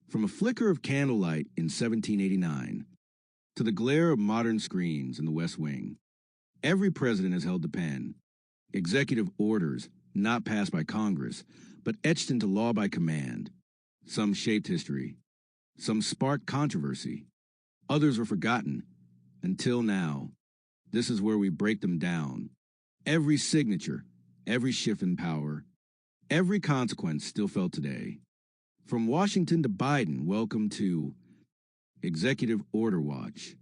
From a flicker of candlelight in 1789 to the glare of modern screens in the West Wing, every president has held the pen. Executive orders not passed by Congress, but etched into law by command. Some shaped history. Some sparked controversy. Others were forgotten. Until now. This is where we break them down. Every signature, every shift in power, every consequence still felt today. From Washington to Biden, welcome to Executive Order Watch.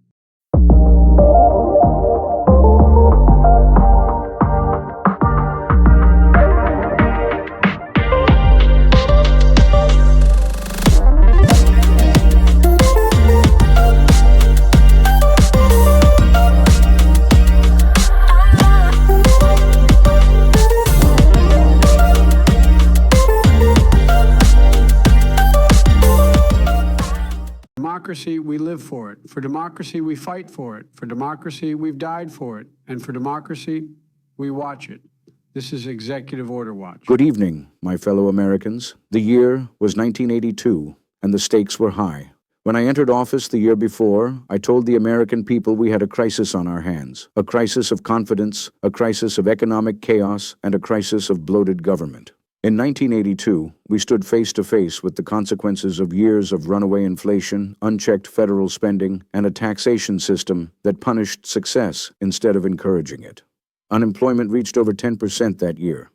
Democracy, we live for it. For democracy, we fight for it. For democracy, we've died for it. And for democracy, we watch it. This is Executive Order Watch. Good evening, my fellow Americans. The year was 1982, and the stakes were high. When I entered office the year before, I told the American people we had a crisis on our hands, a crisis of confidence, a crisis of economic chaos, and a crisis of bloated government. In 1982, we stood face to face with the consequences of years of runaway inflation, unchecked federal spending, and a taxation system that punished success instead of encouraging it. Unemployment reached over 10% that year.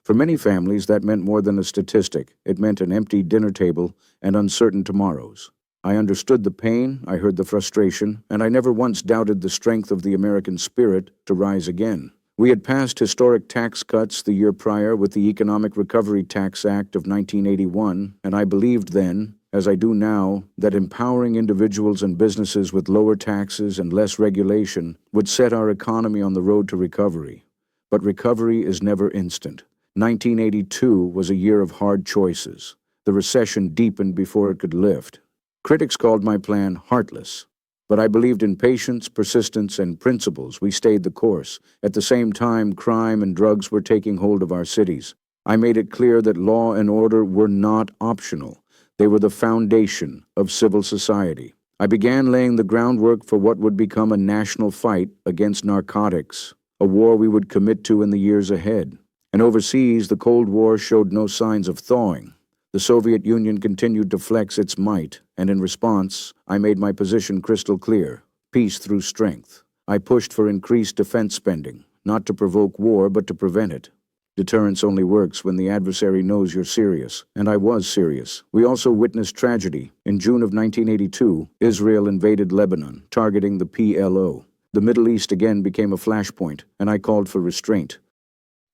For many families, that meant more than a statistic. It meant an empty dinner table and uncertain tomorrows. I understood the pain, I heard the frustration, and I never once doubted the strength of the American spirit to rise again. We had passed historic tax cuts the year prior with the Economic Recovery Tax Act of 1981, and I believed then, as I do now, that empowering individuals and businesses with lower taxes and less regulation would set our economy on the road to recovery. But recovery is never instant. 1982 was a year of hard choices. The recession deepened before it could lift. Critics called my plan heartless. But I believed in patience, persistence, and principles. We stayed the course. At the same time, crime and drugs were taking hold of our cities. I made it clear that law and order were not optional. They were the foundation of civil society. I began laying the groundwork for what would become a national fight against narcotics, a war we would commit to in the years ahead. And overseas, the Cold War showed no signs of thawing. The Soviet Union continued to flex its might, and in response, I made my position crystal clear: peace through strength. I pushed for increased defense spending, not to provoke war, but to prevent it. Deterrence only works when the adversary knows you're serious, and I was serious. We also witnessed tragedy. In June of 1982, Israel invaded Lebanon, targeting the PLO. The Middle East again became a flashpoint, and I called for restraint.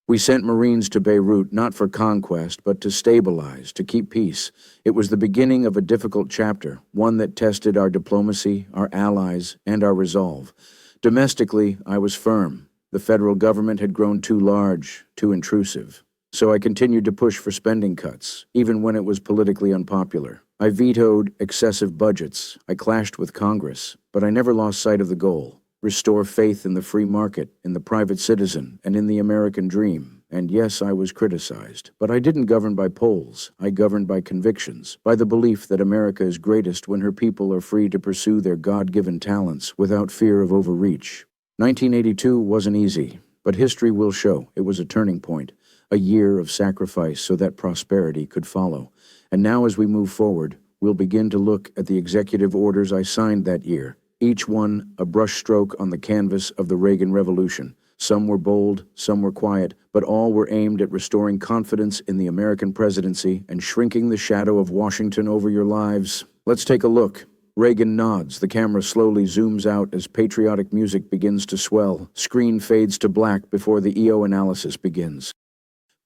We sent Marines to Beirut not for conquest, but to stabilize, to keep peace. It was the beginning of a difficult chapter, one that tested our diplomacy, our allies, and our resolve. Domestically, I was firm. The federal government had grown too large, too intrusive. So I continued to push for spending cuts, even when it was politically unpopular. I vetoed excessive budgets. I clashed with Congress, but I never lost sight of the goal. Restore faith in the free market, in the private citizen, and in the American dream. And yes, I was criticized. But I didn't govern by polls. I governed by convictions, by the belief that America is greatest when her people are free to pursue their God-given talents without fear of overreach. 1982 wasn't easy, but history will show it was a turning point, a year of sacrifice so that prosperity could follow. And now as we move forward, we'll begin to look at the executive orders I signed that year, each one a brushstroke on the canvas of the Reagan Revolution. Some were bold, some were quiet, but all were aimed at restoring confidence in the American presidency and shrinking the shadow of Washington over your lives. Let's take a look. Reagan nods. The camera slowly zooms out as patriotic music begins to swell. Screen fades to black before the EO analysis begins.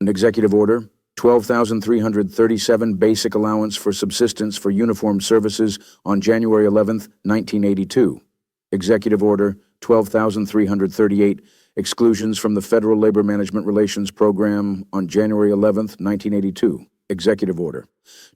An executive order. 12,337 basic allowance for subsistence for uniformed services on January 11th, 1982. Executive Order 12,338 exclusions from the Federal Labor Management Relations Program on January 11th, 1982. Executive Order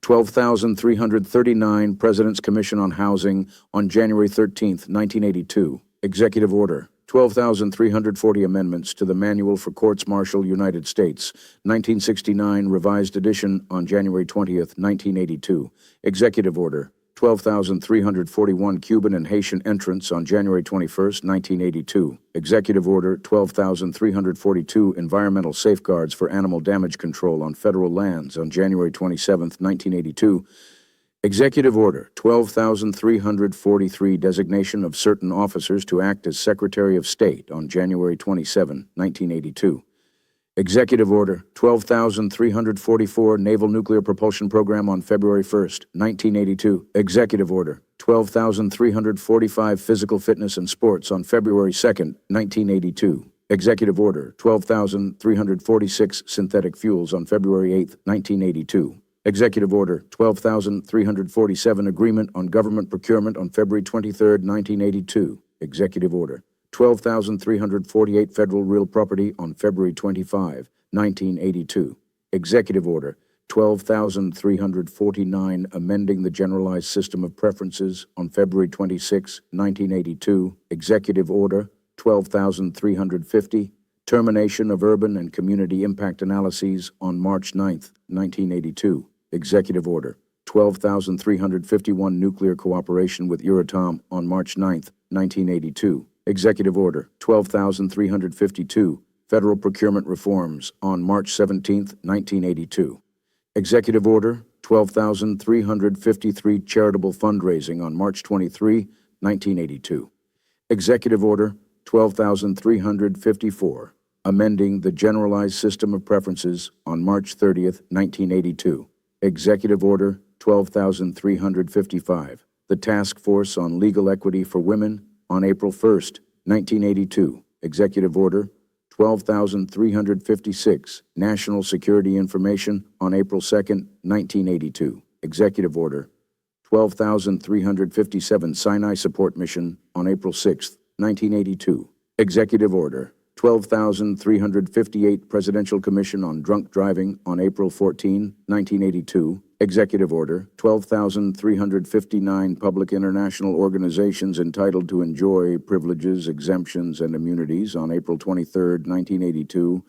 12,339 President's Commission on Housing on January 13th, 1982. Executive Order 12,340 amendments to the Manual for Courts-Martial United States, 1969, revised edition on January 20th, 1982. Executive Order, 12,341 Cuban and Haitian entrants on January 21st, 1982. Executive Order, 12,342 Environmental Safeguards for Animal Damage Control on Federal Lands on January 27th, 1982. Executive Order, 12,343 Designation of certain officers to act as Secretary of State on January 27, 1982. Executive Order, 12,344 Naval Nuclear Propulsion Program on February 1st, 1982. Executive Order, 12,345 Physical Fitness and Sports on February 2nd, 1982. Executive Order, 12,346 Synthetic Fuels on February 8th, 1982. Executive Order, 12,347 Agreement on Government Procurement on February 23, 1982. Executive Order, 12,348 Federal Real Property on February 25, 1982. Executive Order, 12,349 Amending the Generalized System of Preferences on February 26, 1982. Executive Order, 12,350 Termination of Urban and Community Impact Analyses on March 9, 1982. Executive Order, 12,351 Nuclear Cooperation with Euratom on March 9, 1982. Executive Order, 12,352 Federal Procurement Reforms on March 17, 1982. Executive Order, 12,353 Charitable Fundraising on March 23, 1982. Executive Order, 12,354 Amending the Generalized System of Preferences on March 30, 1982. Executive Order, 12,355 The Task Force on Legal Equity for Women on April 1, 1982. Executive Order, 12,356 National Security Information on April 2, 1982. Executive Order, 12,357 Sinai Support Mission on April 6, 1982. Executive Order, 12,358 Presidential Commission on Drunk Driving on April 14, 1982. Executive Order, 12,359 Public International Organizations entitled to enjoy privileges, exemptions, and immunities on April 23, 1982.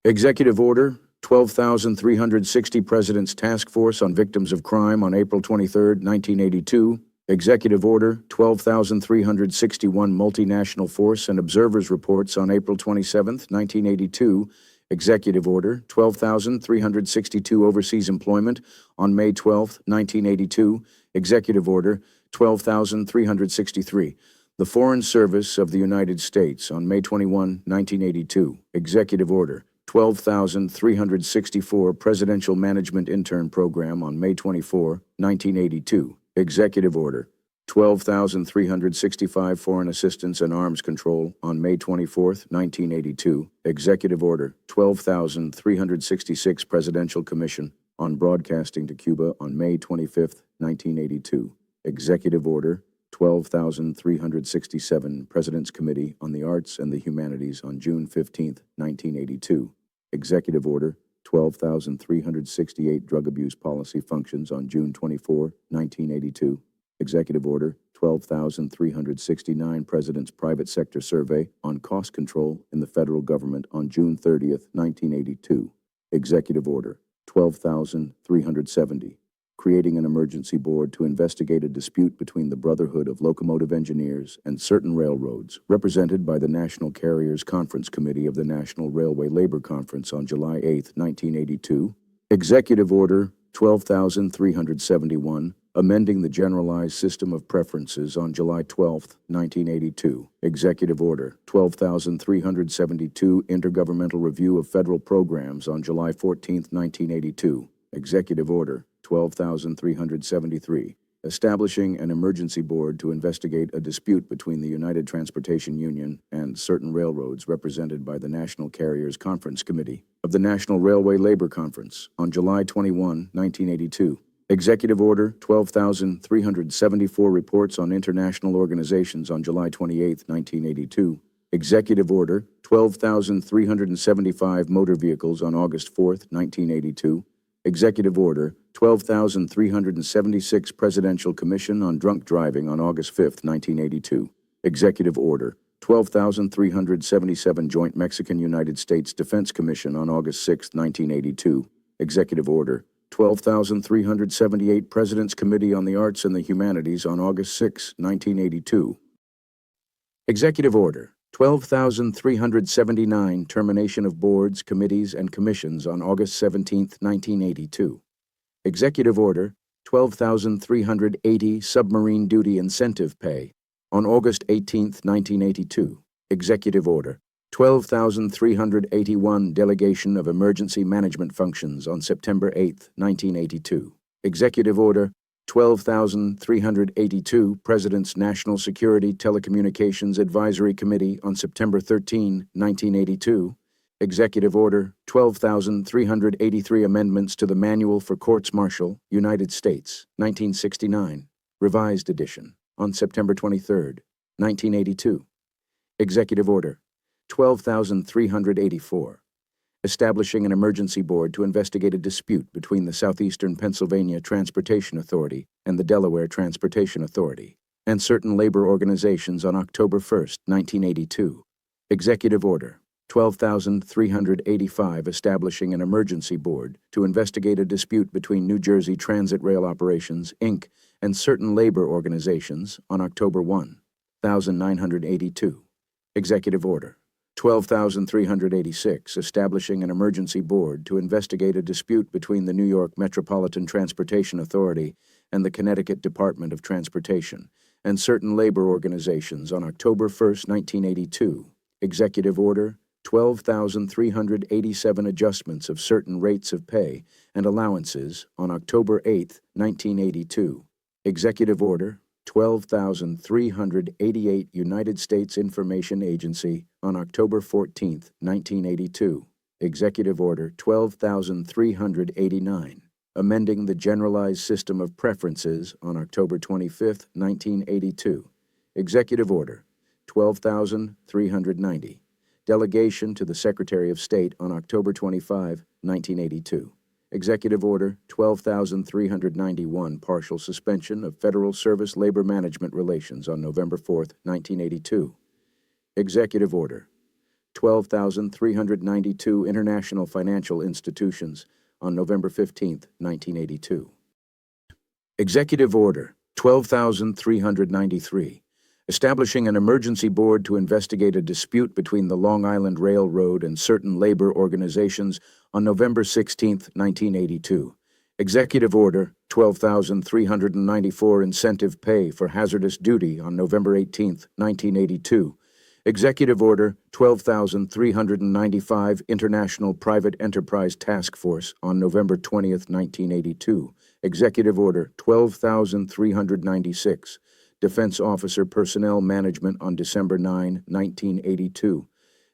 Executive Order, 12,360 President's Task Force on Victims of Crime on April 23, 1982. Executive Order, 12,361 Multinational Force and Observers Reports on April 27, 1982. Executive Order, 12,362 Overseas Employment on May 12, 1982. Executive Order, 12,363 The Foreign Service of the United States on May 21, 1982. Executive Order, 12,364 Presidential Management Intern Program on May 24, 1982. Executive Order, 12,365 Foreign Assistance and Arms Control on May 24, 1982. Executive Order, 12,366 Presidential Commission on Broadcasting to Cuba on May 25, 1982. Executive Order, 12,367 President's Committee on the Arts and the Humanities on June 15, 1982. Executive Order, 12,368 Drug Abuse Policy Functions on June 24, 1982. Executive Order, 12,369 President's Private Sector Survey on Cost Control in the Federal Government on June 30, 1982. Executive Order, 12,370 Creating an Emergency Board to investigate a dispute between the Brotherhood of Locomotive Engineers and certain railroads, represented by the National Carriers Conference Committee of the National Railway Labor Conference on July 8, 1982. Executive Order, 12,371 Amending the Generalized System of Preferences on July 12, 1982. Executive Order, 12,372 Intergovernmental Review of Federal Programs on July 14, 1982. Executive Order, 12,373 Establishing an Emergency Board to investigate a dispute between the United Transportation Union and certain railroads represented by the National Carriers Conference Committee of the National Railway Labor Conference on July 21, 1982. Executive Order, 12,374 Reports on International Organizations on July 28, 1982. Executive Order, 12,375 Motor Vehicles on August 4, 1982. Executive Order, 12,376 Presidential Commission on Drunk Driving on August 5, 1982. Executive Order, 12,377 Joint Mexican-United States Defense Commission on August 6, 1982. Executive Order 12,378 President's Committee on the Arts and the Humanities on August 6, 1982. Executive Order 12,379 Termination of Boards, Committees, and Commissions on August 17, 1982. Executive Order 12,380 Submarine Duty Incentive Pay on August 18, 1982. Executive Order 12,381 Delegation of Emergency Management Functions on September 8, 1982. Executive Order 12,382 President's National Security Telecommunications Advisory Committee on September 13, 1982. Executive Order 12,383 Amendments to the Manual for Courts-Martial, United States, 1969, Revised Edition, on September 23, 1982. Executive Order 12,384, establishing an emergency board to investigate a dispute between the Southeastern Pennsylvania Transportation Authority and the Delaware Transportation Authority, and certain labor organizations on October 1, 1982. Executive Order 12,385, establishing an emergency board to investigate a dispute between New Jersey Transit Rail Operations, Inc., and certain labor organizations on October 1, 1982. Executive Order 12,386, establishing an emergency board to investigate a dispute between the New York Metropolitan Transportation Authority and the Connecticut Department of Transportation, and certain labor organizations on October 1, 1982. Executive Order 12,387, adjustments of certain rates of pay and allowances on October 8, 1982. Executive Order 12,388, United States Information Agency on October 14, 1982. Executive Order 12,389, amending the Generalized System of Preferences on October 25, 1982. Executive Order 12,390, delegation to the Secretary of State on October 25, 1982. Executive Order 12,391, partial suspension of Federal Service Labor Management Relations on November 4, 1982. Executive Order 12,392, international financial institutions on November 15, 1982. Executive Order 12,393, establishing an emergency board to investigate a dispute between the Long Island Railroad and certain labor organizations on November 16, 1982. Executive Order 12,394, incentive pay for hazardous duty on November 18, 1982. Executive Order 12,395, International Private Enterprise Task Force on November 20, 1982. Executive Order 12,396, Defense Officer Personnel Management on December 9, 1982.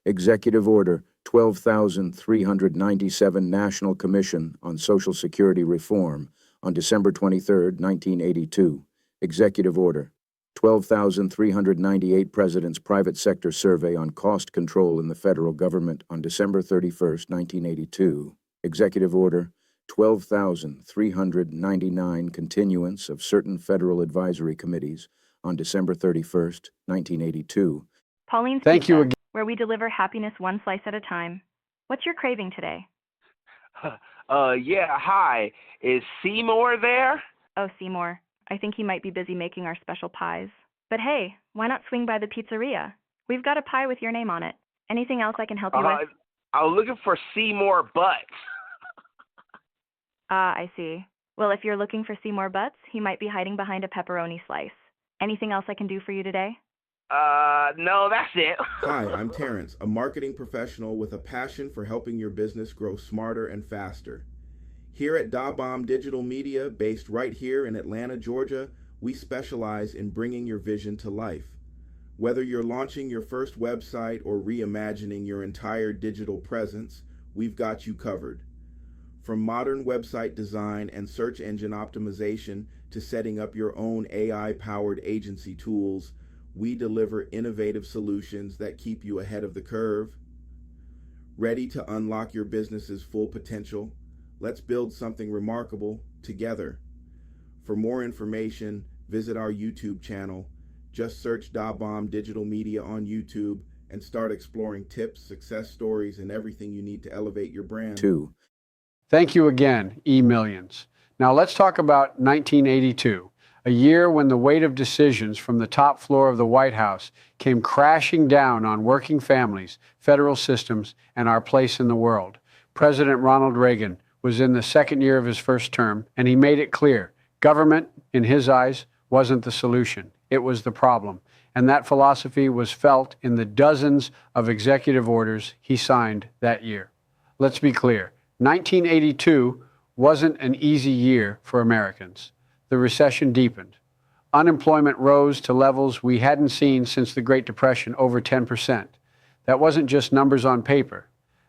Executive Order 12,397, National Commission on Social Security Reform on December 23, 1982. Executive Order 12,398, President's Private Sector Survey on Cost Control in the Federal Government on December 31, 1982. Executive Order 12,399, continuance of certain federal advisory committees on December 31, 1982. Pauline's Thank Pizza, you again. where we deliver happiness one slice at a time. What's your craving today? Yeah, hi. Is Seymour there? Oh, Seymour. I think he might be busy making our special pies. But hey, why not swing by the pizzeria? We've got a pie with your name on it. Anything else I can help you with? I was looking for Seymour Butts. Ah, I see. Well, if you're looking for Seymour Butts, he might be hiding behind a pepperoni slice. Anything else I can do for you today? No, that's it. Hi, I'm Terrence, a marketing professional with a passion for helping your business grow smarter and faster. Here at Da Bomb Digital Media, based right here in Atlanta, Georgia, we specialize in bringing your vision to life. Whether you're launching your first website or reimagining your entire digital presence, we've got you covered. From modern website design and search engine optimization to setting up your own AI-powered agency tools, we deliver innovative solutions that keep you ahead of the curve. Ready to unlock your business's full potential? Let's build something remarkable together. For more information, visit our YouTube channel, Just search DaBomb Digital Media on YouTube and start exploring tips, success stories, and everything you need to elevate your brand. 2. Thank you again, E-Millions. Now let's talk about 1982, a year when the weight of decisions from the top floor of the White House came crashing down on working families, federal systems, and our place in the world. President Ronald Reagan was in the second year of his first term, and he made it clear government, in his eyes, wasn't the solution. It was the problem. And that philosophy was felt in the dozens of executive orders he signed that year. Let's be clear. 1982 wasn't an easy year for Americans. The recession deepened. Unemployment rose to levels we hadn't seen since the Great Depression, over 10%. That wasn't just numbers on paper.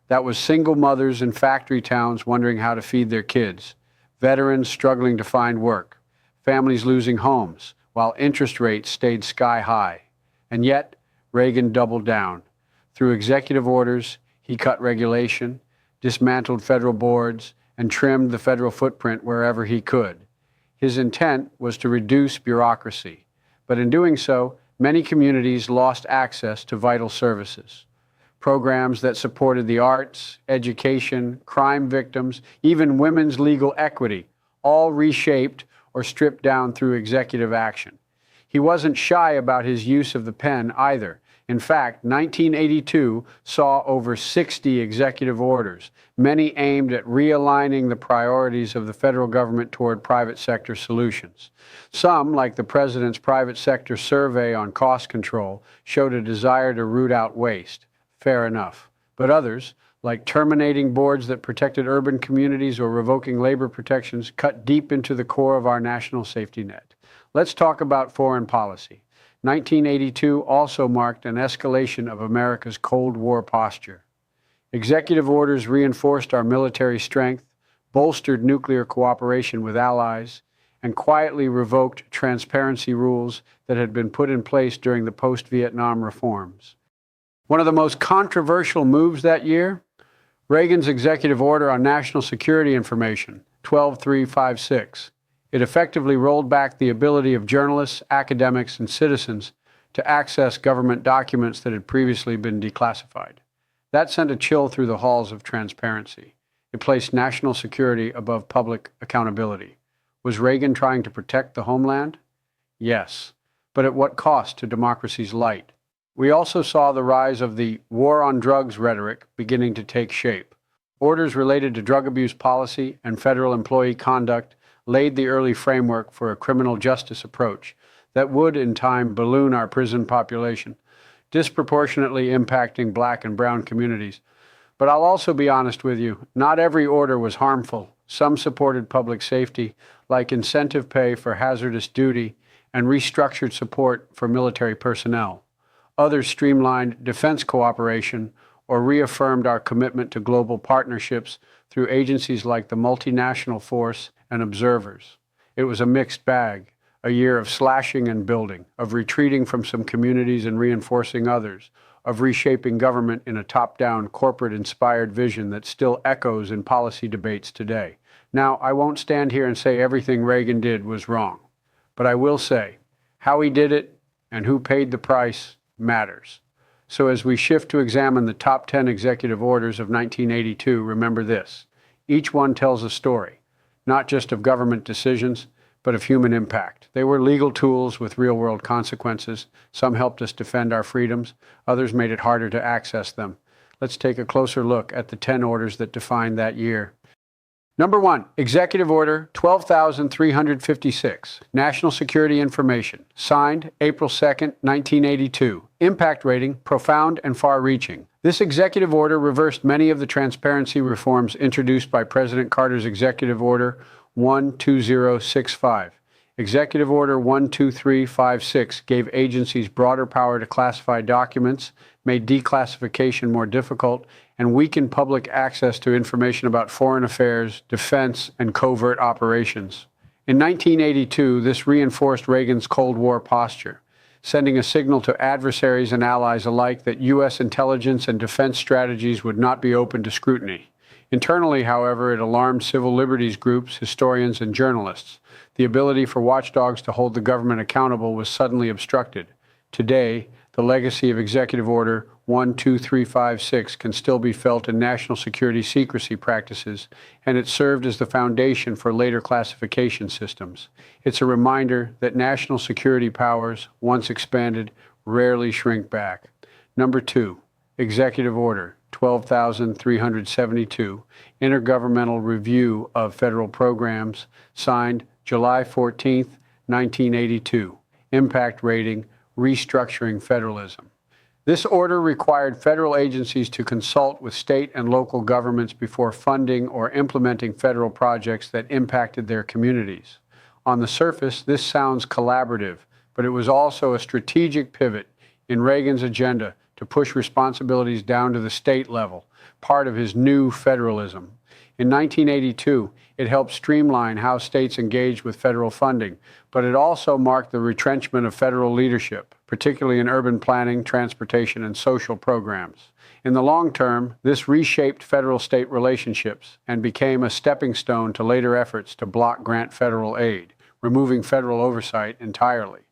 That was single mothers in factory towns wondering how to feed their kids, veterans struggling to find work, families losing homes, while interest rates stayed sky high. And yet, Reagan doubled down. Through executive orders, he cut regulation, dismantled federal boards, and trimmed the federal footprint wherever he could. His intent was to reduce bureaucracy, but in doing so, many communities lost access to vital services. Programs that supported the arts, education, crime victims, even women's legal equity, all reshaped or stripped down through executive action. He wasn't shy about his use of the pen either. In fact, 1982 saw over 60 executive orders, many aimed at realigning the priorities of the federal government toward private sector solutions. Some, like the president's private sector survey on cost control, showed a desire to root out waste. Fair enough. But others, like terminating boards that protected urban communities or revoking labor protections, cut deep into the core of our national safety net. Let's talk about foreign policy. 1982 also marked an escalation of America's Cold War posture. Executive orders reinforced our military strength, bolstered nuclear cooperation with allies, and quietly revoked transparency rules that had been put in place during the post-Vietnam reforms. One of the most controversial moves that year, Reagan's executive order on national security information, 12356. It effectively rolled back the ability of journalists, academics, and citizens to access government documents that had previously been declassified. That sent a chill through the halls of transparency. It placed national security above public accountability. Was Reagan trying to protect the homeland? Yes, but at what cost to democracy's light? We also saw the rise of the war on drugs rhetoric beginning to take shape. Orders related to drug abuse policy and federal employee conduct laid the early framework for a criminal justice approach that would, in time, balloon our prison population, disproportionately impacting Black and brown communities. But I'll also be honest with you, not every order was harmful. Some supported public safety, like incentive pay for hazardous duty and restructured support for military personnel. Others streamlined defense cooperation or reaffirmed our commitment to global partnerships through agencies like the multinational force and observers. It was a mixed bag, a year of slashing and building, of retreating from some communities and reinforcing others, of reshaping government in a top-down, corporate-inspired vision that still echoes in policy debates today. Now, I won't stand here and say everything Reagan did was wrong, but I will say how he did it and who paid the price matters. So as we shift to examine the top 10 executive orders of 1982, remember this. Each one tells a story, not just of government decisions, but of human impact. They were legal tools with real-world consequences. Some helped us defend our freedoms. Others made it harder to access them. Let's take a closer look at the 10 orders that defined that year. Number 1, Executive Order 12,356, National Security Information, signed April 2, 1982. Impact rating, profound and far-reaching. This executive order reversed many of the transparency reforms introduced by President Carter's Executive Order 12065. Executive Order 12356 gave agencies broader power to classify documents, made declassification more difficult, and weakened public access to information about foreign affairs, defense, and covert operations. In 1982, this reinforced Reagan's Cold War posture, sending a signal to adversaries and allies alike that U.S. intelligence and defense strategies would not be open to scrutiny. Internally, however, it alarmed civil liberties groups, historians, and journalists. The ability for watchdogs to hold the government accountable was suddenly obstructed. Today, the legacy of Executive Order 12356 can still be felt in national security secrecy practices, and it served as the foundation for later classification systems. It's a reminder that national security powers, once expanded, rarely shrink back. Number 2, Executive Order 12,372, Intergovernmental Review of Federal Programs, signed July 14, 1982. Impact Rating, Restructuring Federalism. This order required federal agencies to consult with state and local governments before funding or implementing federal projects that impacted their communities. On the surface, this sounds collaborative, but it was also a strategic pivot in Reagan's agenda to push responsibilities down to the state level, part of his new federalism. In 1982, it helped streamline how states engaged with federal funding, but it also marked the retrenchment of federal leadership, particularly in urban planning, transportation, and social programs. In the long term, this reshaped federal-state relationships and became a stepping stone to later efforts to block grant federal aid, removing federal oversight entirely.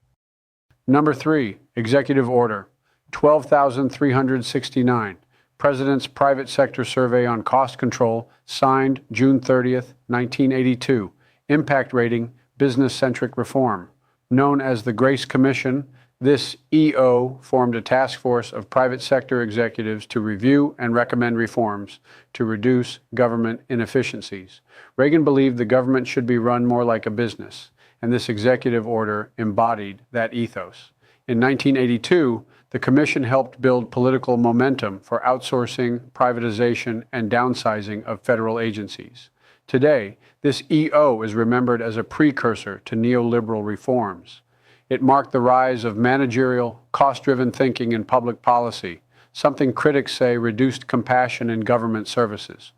Number 3, Executive Order 12,369, President's Private Sector Survey on Cost Control, signed June 30th, 1982. Impact Rating, Business-Centric Reform. Known as the Grace Commission, this EO formed a task force of private sector executives to review and recommend reforms to reduce government inefficiencies. Reagan believed the government should be run more like a business, and this executive order embodied that ethos. In 1982, the Commission helped build political momentum for outsourcing, privatization, and downsizing of federal agencies. Today, this EO is remembered as a precursor to neoliberal reforms. It marked the rise of managerial, cost-driven thinking in public policy, something critics say reduced compassion in government services.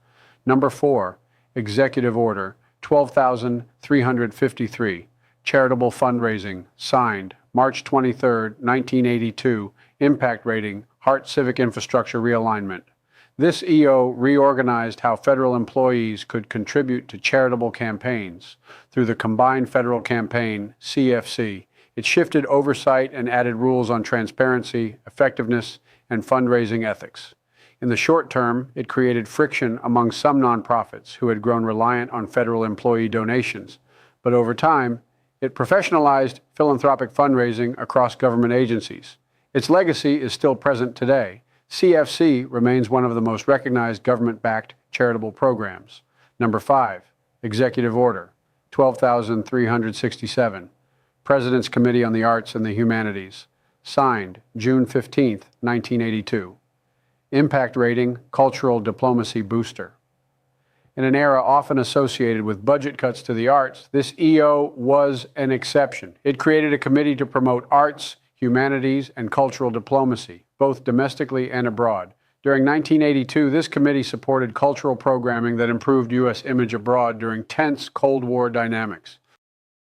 Number 4, Executive Order 12,353, Charitable Fundraising, signed March 23, 1982, Impact Rating, Heart Civic Infrastructure Realignment. This EO reorganized how federal employees could contribute to charitable campaigns. Through the Combined Federal Campaign, CFC, it shifted oversight and added rules on transparency, effectiveness, and fundraising ethics. In the short term, it created friction among some nonprofits who had grown reliant on federal employee donations. But over time, it professionalized philanthropic fundraising across government agencies. Its legacy is still present today. CFC remains one of the most recognized government-backed charitable programs. Number 5, Executive Order 12,367, President's Committee on the Arts and the Humanities, signed June 15, 1982. Impact Rating, Cultural Diplomacy Booster. In an era often associated with budget cuts to the arts, this EO was an exception. It created a committee to promote arts, humanities, and cultural diplomacy, both domestically and abroad. During 1982, this committee supported cultural programming that improved U.S. image abroad during tense Cold War dynamics.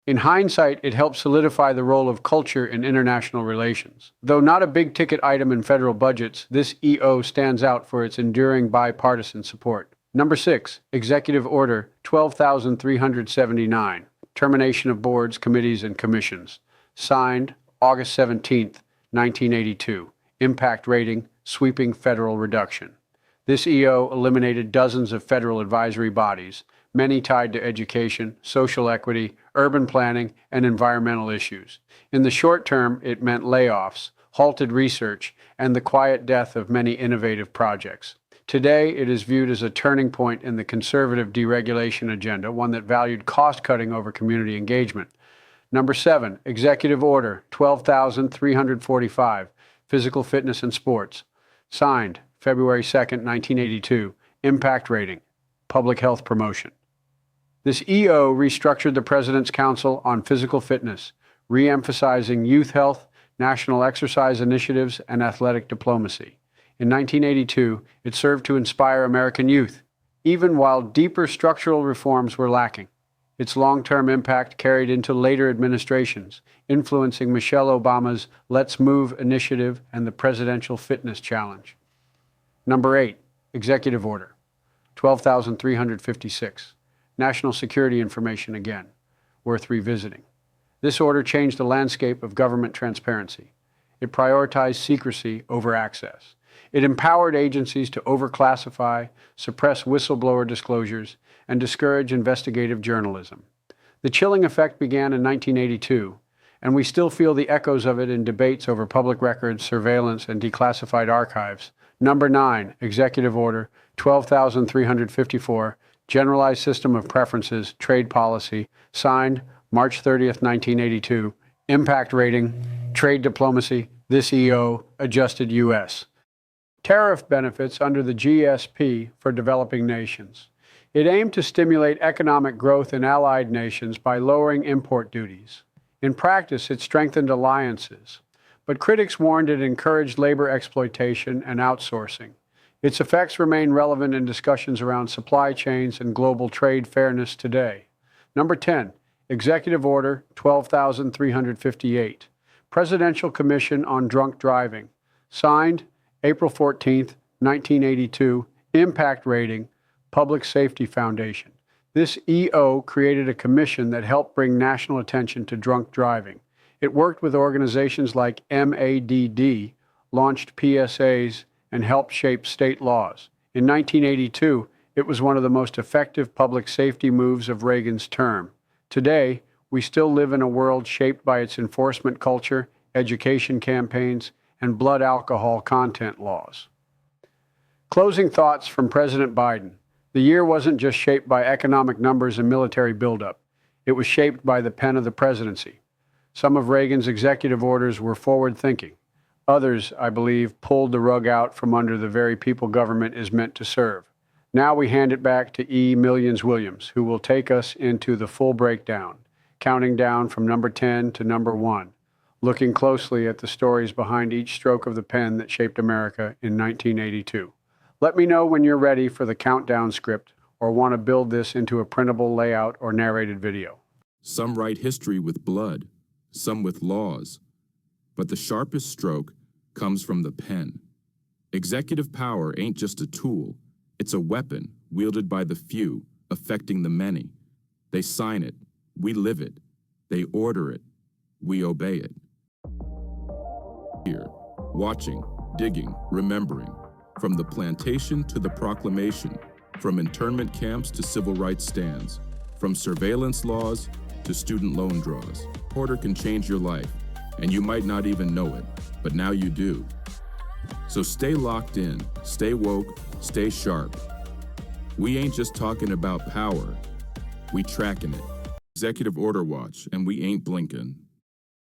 In hindsight, it helped solidify the role of culture in international relations. Though not a big-ticket item in federal budgets, this EO stands out for its enduring bipartisan support. Number 6, Executive Order 12,379, Termination of Boards, Committees, and Commissions, signed August 17, 1982. Impact Rating, Sweeping Federal Reduction. This EO eliminated dozens of federal advisory bodies, many tied to education, social equity, urban planning, and environmental issues. In the short term, it meant layoffs, halted research, and the quiet death of many innovative projects. Today, it is viewed as a turning point in the conservative deregulation agenda, one that valued cost-cutting over community engagement. Number 7, Executive Order 12,345, Physical Fitness and Sports, signed February 2, 1982, Impact Rating, Public Health Promotion. This EO restructured the President's Council on Physical Fitness, re-emphasizing youth health, national exercise initiatives, and athletic diplomacy. In 1982, it served to inspire American youth, even while deeper structural reforms were lacking. Its long-term impact carried into later administrations, influencing Michelle Obama's Let's Move initiative and the Presidential Fitness Challenge. Number 8, Executive Order 12,356, National Security Information again, worth revisiting. This order changed the landscape of government transparency. It prioritized secrecy over access. It empowered agencies to overclassify, suppress whistleblower disclosures, and discourage investigative journalism. The chilling effect began in 1982, and we still feel the echoes of it in debates over public records, surveillance, and declassified archives. Number 9, Executive Order 12,354, Generalized System of Preferences, Trade Policy, signed March 30th, 1982. Impact Rating, Trade Diplomacy, this EO, adjusted U.S. Tariff benefits under the GSP for developing nations. It aimed to stimulate economic growth in allied nations by lowering import duties. In practice, it strengthened alliances, but critics warned it encouraged labor exploitation and outsourcing. Its effects remain relevant in discussions around supply chains and global trade fairness today. Number 10, Executive Order 12,358, Presidential Commission on Drunk Driving, signed April 14, 1982, Impact Rating, Public Safety Foundation. This EO created a commission that helped bring national attention to drunk driving. It worked with organizations like MADD, launched PSAs, and helped shape state laws. In 1982, it was one of the most effective public safety moves of Reagan's term. Today, we still live in a world shaped by its enforcement culture, education campaigns, and blood alcohol content laws. Closing thoughts from President Biden. The year wasn't just shaped by economic numbers and military buildup. It was shaped by the pen of the presidency. Some of Reagan's executive orders were forward-thinking. Others, I believe, pulled the rug out from under the very people government is meant to serve. Now we hand it back to E. Millions Williams, who will take us into the full breakdown, counting down from number 10 to number 1, looking closely at the stories behind each stroke of the pen that shaped America in 1982. Let me know when you're ready for the countdown script or want to build this into a printable layout or narrated video. Some write history with blood, some with laws, but the sharpest stroke comes from the pen. Executive power ain't just a tool, it's a weapon wielded by the few, affecting the many. They sign it, we live it. They order it, we obey it. Here, watching, digging, remembering. From the plantation to the proclamation, from internment camps to civil rights stands, from surveillance laws to student loan draws. Porter can change your life, and you might not even know it, but now you do. So stay locked in, stay woke, stay sharp. We ain't just talking about power, we tracking it. Executive Order Watch, and we ain't blinking.